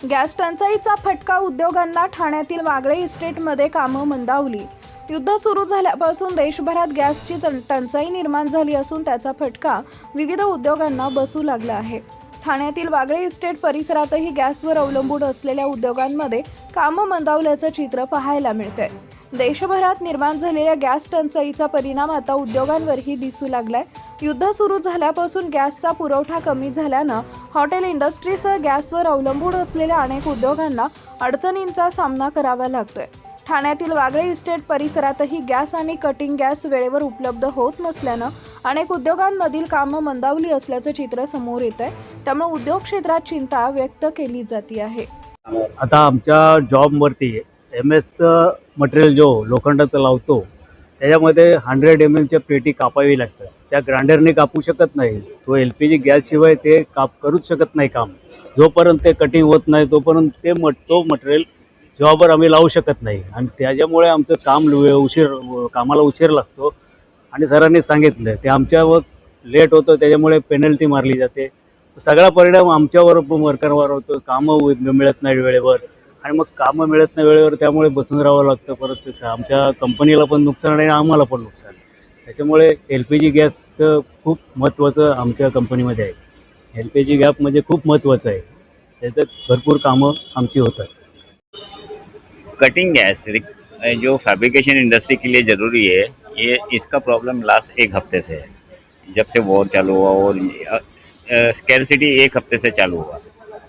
Gas टंचाईचा फटका उद्योगांना. ठाण्यातील वागळे इस्टेटमध्ये कामं मंदावली. युद्ध सुरू झाल्यापासून देशभरात गॅसची टंचाई निर्माण झाली असून त्याचा फटका विविध उद्योगांना बसू लागला आहे. ठाण्यातील वागळे इस्टेट परिसरातही गॅसवर अवलंबून असलेल्या उद्योगांमध्ये कामं मंदावल्याचं चित्र पाहायला मिळतंय. देशभरात निर्माण झालेल्या गॅस टंचाईचा परिणाम आता उद्योगांवरही दिसू लागलाय. युद्ध सुरू झाल्यापासून गॅसचा पुरवठा कमी झाल्यानं हॉटेल इंडस्ट्रीसह गॅसवर अवलंबून असलेल्या अनेक उद्योगांना अडचणींचा सामना करावा लागतोय. ठाण्यातील वागळे इस्टेट परिसरातही गॅस आणि कटिंग गॅस वेळेवर उपलब्ध होत नसल्यानं अनेक उद्योगांमधील कामं मंदावली असल्याचं चित्र समोर येत आहे. त्यामुळे उद्योग क्षेत्रात चिंता व्यक्त केली जाते आहे. आता आमच्या जॉबवरती MS मटेरियल जो लोखंडाचं लावतो त्याच्यामध्ये 100 mm पेटी कापावी लागतात. त्या ग्राइंडरने कापू शकत नाही. तो LPG गॅसशिवाय ते करूच शकत नाही काम. जोपर्यंत ते कटिंग होत नाही तोपर्यंत तो मटेरियल जॉबवर आम्ही लावू शकत नाही आणि त्याच्यामुळे आमचं कामाला उशीर लागतो. आणि सरांनी सांगितलं ते आमच्यावर लेट होतं, त्याच्यामुळे पेनल्टी मारली जाते. सगळा परिणाम आमच्यावर वर्करवर होतो. कामं मिळत नाही वेळेवर आणि मग कामं मिळत नाही वेळेवर, त्यामुळे बसून राहावं लागतं. परत आमच्या कंपनीला पण नुकसान आणि आम्हाला पण नुकसान. त्याच्यामुळे LPG गॅसचं खूप महत्त्वाचं आमच्या कंपनीमध्ये आहे. LPG गॅस म्हणजे खूप महत्त्वाचं आहे. त्याच्यात भरपूर कामं आमची होतात. कटिंग गैस जो फैब्रिकेशन इंडस्ट्री के लिए ज़रूरी है, ये इसका प्रॉब्लम लास्ट 1 हफ्ते से है. जब से वॉर चालू हुआ और स्कैरसिटी 1 हफ्ते से चालू हुआ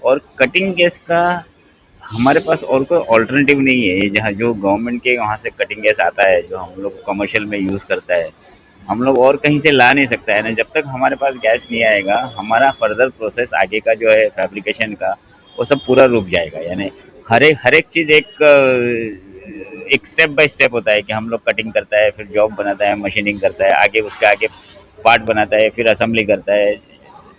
और कटिंग गैस का हमारे पास और कोई ऑल्टरनेटिव नहीं है. ये जहाँ जो गवर्नमेंट के वहाँ से कटिंग गैस आता है जो हम लोग कमर्शियल में यूज़ करता है, हम लोग और कहीं से ला नहीं सकता है ना. जब तक हमारे पास गैस नहीं आएगा हमारा फर्दर प्रोसेस आगे का जो है फैब्रिकेशन का वो सब पूरा रुक जाएगा. यानी हर एक चीज़ एक स्टेप बाय स्टेप होता है कि हम लोग कटिंग करता है, फिर जॉब बनाता है, मशीनिंग करता है, आगे उसका आगे पार्ट बनाता है, फिर असेंबली करता है.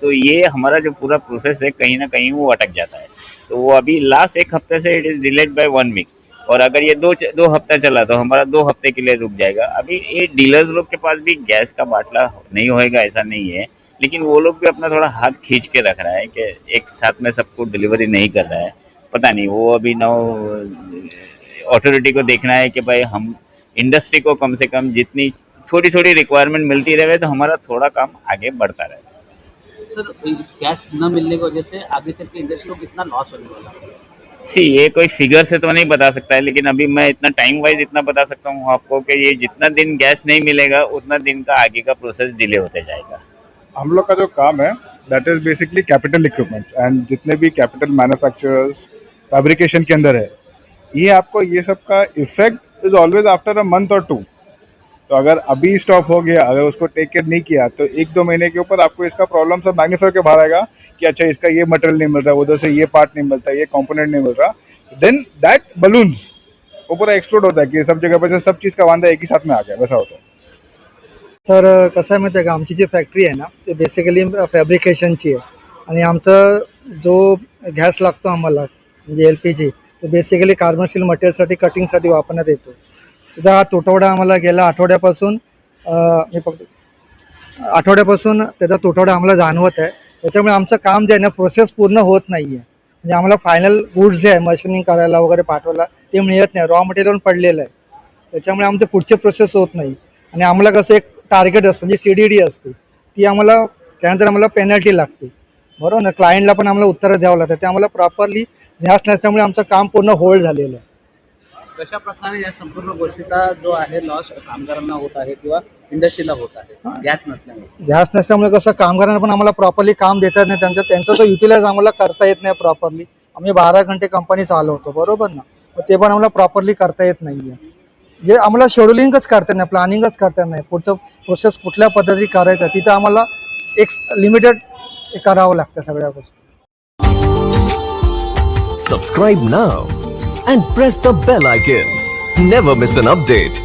तो ये हमारा जो पूरा प्रोसेस है कहीं ना कहीं वो अटक जाता है. तो वो अभी लास्ट 1 हफ्ते से it is delayed by 1 week. और अगर ये दो हफ्ता चला तो हमारा 2 हफ्ते के लिए रुक जाएगा. अभी ये डीलर्स लोग के पास भी गैस का बाटला नहीं होएगा ऐसा नहीं है, लेकिन वो लोग भी अपना थोड़ा हाथ खींच के रख रहा है कि एक साथ में सबको डिलीवरी नहीं कर रहा है. पता नहीं, वो अभी अथॉरिटी को देखना है कि भाई हम इंडस्ट्री को कम से कम जितनी छोटी छोटी रिक्वायरमेंट मिलती रहे तो हमारा थोड़ा काम आगे बढ़ता रहे. सर, गैस न मिलने की वजह से आगे चल के इंडस्ट्री को कितना लॉस होने वाला है? ये कोई फिगर से तो नहीं बता सकता है, लेकिन अभी मैं इतना टाइम वाइज इतना बता सकता हूँ आपको कि ये जितना दिन गैस नहीं मिलेगा उतना दिन का आगे का प्रोसेस डिले होते जाएगा. हम लोग का जो काम है that is basically capital equipments end जितने भी कैपिटल मैन्युफैक्चरर्स फैब्रिकेशन के अंदर है, ये आपको ये सब का effect is always after a month और 2. तो अगर अभी स्टॉप हो गया, अगर उसको टेक केयर नहीं किया तो 1-2 महीने के ऊपर आपको इसका प्रॉब्लम सब मैग्नीफाई के बाहर आएगा कि अच्छा इसका ये मटेरियल नहीं मिल रहा, उधर से ये पार्ट नहीं मिलता, ये कंपोनेंट नहीं मिल रहा. देन दैट बलून्स वो पूरा एक्सप्लोड होता है कि सब जगह पर से सब चीज़ का वांदा एक ही साथ में आ गया, वैसा होता है. तर कसं आहे माहिती आहे का, आमची जी फॅक्टरी आहे ना ते बेसिकली फॅब्रिकेशनची आहे आणि आमचा जो गॅस लागतो आम्हाला म्हणजे LPG तो बेसिकली कार्बन स्टील मटेरियलसाठी कटिंगसाठी वापरण्यात येतो. त्याचा हा तुटवडा आम्हाला गेल्या आठवड्यापासून त्याचा तुटवडा आम्हाला जाणवत आहे. त्याच्यामुळे आमचं काम जे आहे ना प्रोसेस पूर्ण होत नाही आहे. म्हणजे आम्हाला फायनल गुड्स जे आहे मशीनिंग करायला वगैरे पाठवायला ते मिळत नाही. रॉ मटेरियल पडलेलं आहे. त्याच्यामुळे आमचे पुढचे प्रोसेस होत नाही आणि आम्हाला कसं एक टार्गेट असतं म्हणजे CDD असते ती आम्हाला त्यानंतर आम्हाला पेनल्टी लागते. बरोबर ना. क्लायंटला पण आम्हाला उत्तरं द्यावं लागतं. ते आम्हाला प्रॉपरली गॅस नसल्यामुळे आमचं काम पूर्ण होल्ड झालेलं आहे. कशा प्रकारे या संपूर्ण गोष्टीचा जो आहे लॉस कामगारांना होत आहे किंवा इंडस्ट्रीला होत आहे गॅस नसल्यामुळे? गॅस नसल्यामुळे कसं कामगारांना पण आम्हाला प्रॉपरली काम देता येत नाही. त्यांचा जो युटिलाइज आम्हाला करता येत नाही प्रॉपरली. आम्ही 12 घंटे कंपनी चालवतो बरोबर ना, मग ते पण आम्हाला प्रॉपरली करता येत नाही आहे. जे आम्हाला शेड्युलिंगच करता नाही, प्लॅनिंगच करता नाही. पुढचं प्रोसेस कुठल्या पद्धती करायचं तिथं आम्हाला एक लिमिटेड करावं लागतं सगळ्या गोष्टी. Subscribe now and press the bell icon. Never miss an update.